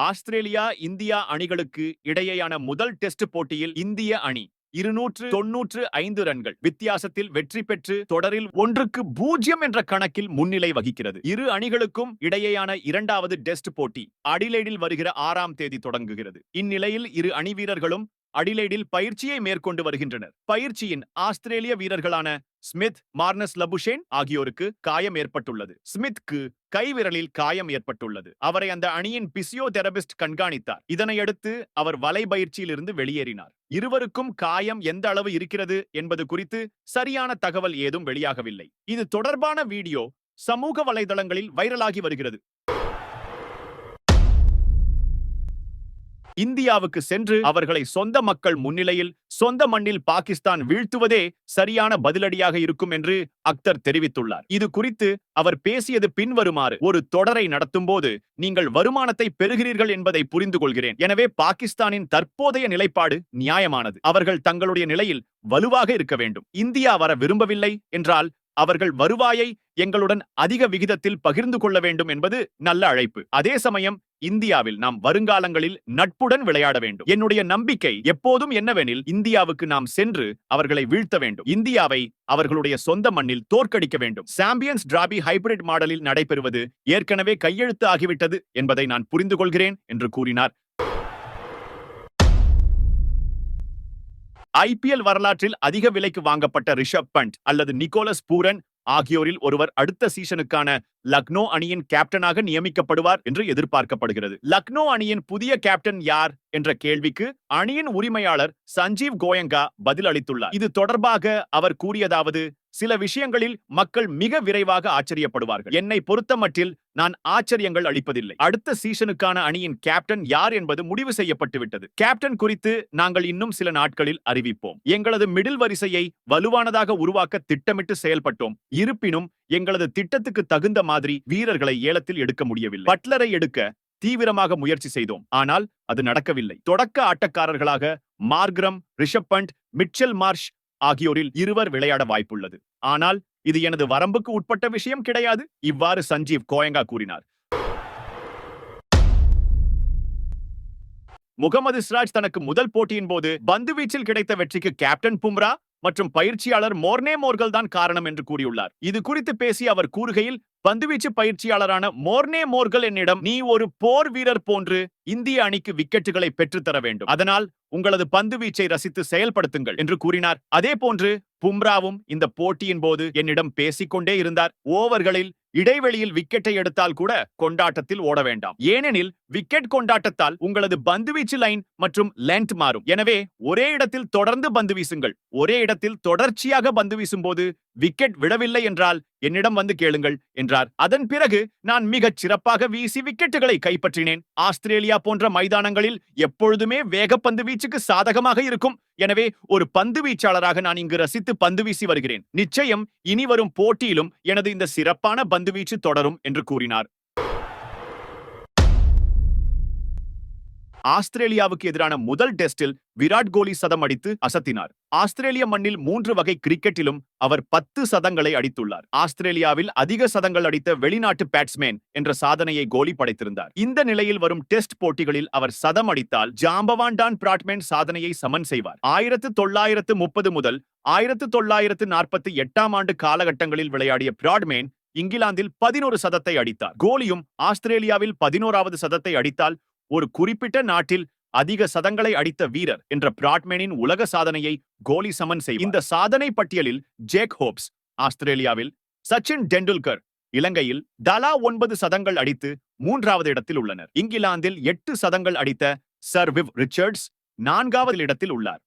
Australia India அணிகளுக்கு இடையேயான முதல் டெஸ்ட் போட்டியில் இந்திய அணி 295 ரன்கள் வித்தியாசத்தில் வெற்றி பெற்று தொடரில் 1-0 என்ற கணக்கில் முன்னிலை வகிக்கிறது. இரு அணிகளுக்கும் இடையேயான இரண்டாவது டெஸ்ட் போட்டி அடிலைடில் வருகிற 6ஆம் தேதி தொடங்குகிறது. இந்நிலையில் இரு அணி வீரர்களும் அடிலைடில் பயிற்சியை மேற்கொண்டு வருகின்றனர். பயிற்சியின் ஆஸ்திரேலிய வீரர்களான ஸ்மித், மார்னஸ் லபுஷேன் ஆகியோருக்கு காயம் ஏற்பட்டுள்ளது. ஸ்மித்க்கு கைவிரலில் காயம் ஏற்பட்டுள்ளது. அவரை அந்த அணியின் பிசியோதெரபிஸ்ட் கண்காணித்தார். இதனையடுத்து அவர் வலை பயிற்சியில் இருந்து வெளியேறினார். இருவருக்கும் காயம் எந்த அளவு இருக்கிறது என்பது குறித்து சரியான தகவல் ஏதும் வெளியாகவில்லை. இது தொடர்பான வீடியோ சமூக வலைதளங்களில் வைரலாகி வருகிறது. இந்தியாவுக்கு சென்று அவர்களை சொந்த மக்கள் முன்னிலையில் சொந்த மண்ணில் பாகிஸ்தான் வீழ்த்துவதே சரியான பதிலடியாக இருக்கும் என்று அக்தர் தெரிவித்துள்ளார். இது குறித்து அவர் பேசியது பின்வருமாறு: ஒரு தொடரை நடத்தும் போது நீங்கள் வருமானத்தை பெறுகிறீர்கள் என்பதை புரிந்து கொள்கிறேன். எனவே பாகிஸ்தானின் தற்போதைய நிலைப்பாடு நியாயமானது. அவர்கள் தங்களுடைய நிலையில் வலுவாக இருக்க வேண்டும். இந்தியா வர விரும்பவில்லை என்றால் அவர்கள் வருவாயை எங்களுடன் அதிக விகிதத்தில் பகிர்ந்து கொள்ள வேண்டும் என்பது நல்ல அழைப்பு. அதே சமயம் இந்தியாவில் நாம் வருங்காலங்களில் நட்புடன் விளையாட வேண்டும். என்னுடைய நம்பிக்கை எப்போதும் என்னவெனில், இந்தியாவுக்கு நாம் சென்று அவர்களை வீழ்த்த வேண்டும். இந்தியாவை அவர்களுடைய சொந்த மண்ணில் தோற்கடிக்க வேண்டும். சாம்பியன்ஸ் டிராபி ஹைபிரிட் மாடலில் நடைபெறுவது ஏற்கனவே கையெழுத்து ஆகிவிட்டது என்பதை நான் புரிந்து கொள்கிறேன் என்று கூறினார். IPL வரலாற்றில் அதிக விலைக்கு வாங்கப்பட்ட ரிஷப் பண்ட் அல்லது நிக்கோலஸ் பூரன் ஆகியோரில் ஒருவர் அடுத்த சீசனுக்கான லக்னோ அணியின் கேப்டனாக நியமிக்கப்படுவார் என்று எதிர்பார்க்கப்படுகிறது. லக்னோ அணியின் புதிய கேப்டன் யார் என்ற கேள்விக்கு அணியின் உரிமையாளர் சஞ்சீவ் கோயங்கா பதில் அளித்துள்ளார். இது தொடர்பாக அவர் கூறியதாவது: சில விஷயங்களில் மக்கள் மிக விரைவாக ஆச்சரியப்படுவார்கள். என்னை பொறுத்தமட்டில் நான் ஆச்சரியங்கள் அளிப்பதில்லை. அடுத்த சீசனுக்கான அணியின் கேப்டன் யார் என்பது முடிவு செய்யப்பட்டு விட்டது. கேப்டன் குறித்து நாங்கள் இன்னும் சில நாட்களில் அறிவிப்போம். எங்களது மிடில் வரிசையை வலுவானதாக உருவாக்க திட்டமிட்டு செயல்பட்டோம். இருப்பினும் எங்களது திட்டத்துக்கு தகுந்த மாதிரி வீரர்களை ஏலத்தில் எடுக்க முடியவில்லை. பட்லரை எடுக்க தீவிரமாக முயற்சி செய்தோம், ஆனால் அது நடக்கவில்லை. தொடக்க ஆட்டக்காரர்களாக Markram, Rishabh Pant, Mitchell Marsh ஆகியோரில் இருவர் விளையாட வாய்ப்புள்ளது. ஆனால் இது எனது வரம்புக்கு உட்பட்ட விஷயம் கிடையாது. இவ்வாறு சஞ்சீவ் கோயங்கா கூறினார். முகமது சிராஜ் தனக்கு முதல் போட்டியின் போது பந்து வீச்சில் கிடைத்த வெற்றிக்கு கேப்டன் பும்ரா மற்றும் பயிற்சியாளர் மோர்னே மோர்கல் தான் காரணம் என்று கூறியுள்ளார். இது குறித்து பேசி அவர் கூறுகையில், பந்துவீச்சு பயிற்சியாளரான மோர்னே மோர்கல் என்னிடம், நீ ஒரு போர் வீரர் போன்று இந்திய அணிக்கு விக்கெட்டுகளை பெற்றுத்தர வேண்டும். அதனால் உங்களது பந்து வீச்சை ரசித்து செயல்படுத்துங்கள் என்று கூறினார். அதே போன்று பும்ராவும் இந்த போட்டியின் போது என்னிடம் பேசிக்கொண்டே இருந்தார். ஓவர்களில் இடைவெளியில் விக்கெட்டை எடுத்தால் கூட கொண்டாட்டத்தில் ஓட வேண்டாம். ஏனெனில் விக்கெட் கொண்டாட்டத்தால் உங்களது பந்துவீச்சு லைன் மற்றும் லென்த் மாறும். எனவே ஒரே இடத்தில் தொடர்ந்து பந்து வீசுங்கள். ஒரே இடத்தில் தொடர்ச்சியாக பந்து வீசும் போது விக்கெட் விடவில்லை என்றால் என்னிடம் வந்து கேளுங்கள் என்றார். அதன் பிறகு நான் மிகச் சிறப்பாக வீசி விக்கெட்டுகளை கைப்பற்றினேன். ஆஸ்திரேலியா போன்ற மைதானங்களில் எப்பொழுதுமே வேகப்பந்து வீச்சுக்கு சாதகமாக இருக்கும். எனவே ஒரு பந்து வீச்சாளராக நான் இங்கு ரசித்து பந்து வீசி வருகிறேன். நிச்சயம் இனி வரும் போட்டியிலும் எனது இந்த சிறப்பான பந்து வீச்சு தொடரும் என்று கூறினார். ஆஸ்திரேலியாவுக்கு எதிரான முதல் டெஸ்டில் விராட் கோலி சதம் அடித்து அசத்தினார். ஆஸ்திரேலிய மண்ணில் 3 வகை கிரிக்கெட்டிலும் அவர் 10 சதங்களை அடித்துள்ளார். ஆஸ்திரேலியாவில் அதிக சதங்கள் அடித்த வெளிநாட்டு பேட்ஸ்மேன் என்ற சாதனையை கோலி படைத்திருந்தார். இந்த நிலையில் வரும் டெஸ்ட் போட்டிகளில் அவர் சதம் அடித்தால் ஜாம்பவான் டான் பிராட்மேன் சாதனையை சமன் செய்வார். 1930 முதல் 1948 ஆண்டு காலகட்டங்களில் விளையாடிய பிராட்மேன் இங்கிலாந்தில் 11 சதத்தை அடித்தார். கோலியும் ஆஸ்திரேலியாவில் 11வது சதத்தை அடித்தால் ஒரு குறிப்பிட்ட நாட்டில் அதிக சதங்களை அடித்த வீரர் என்ற பிராட்மேனின் உலக சாதனையை கோலி சமன் செய்வார். இந்த சாதனை பட்டியலில் ஜேக் ஹோப்ஸ் ஆஸ்திரேலியாவில், சச்சின் டெண்டுல்கர் இலங்கையில் தலா 9 சதங்கள் அடித்து 3வது இடத்தில் உள்ளனர். இங்கிலாந்தில் 8 சதங்கள் அடித்த சர் விவ் ரிச்சர்ட்ஸ் 4வது இடத்தில் உள்ளார்.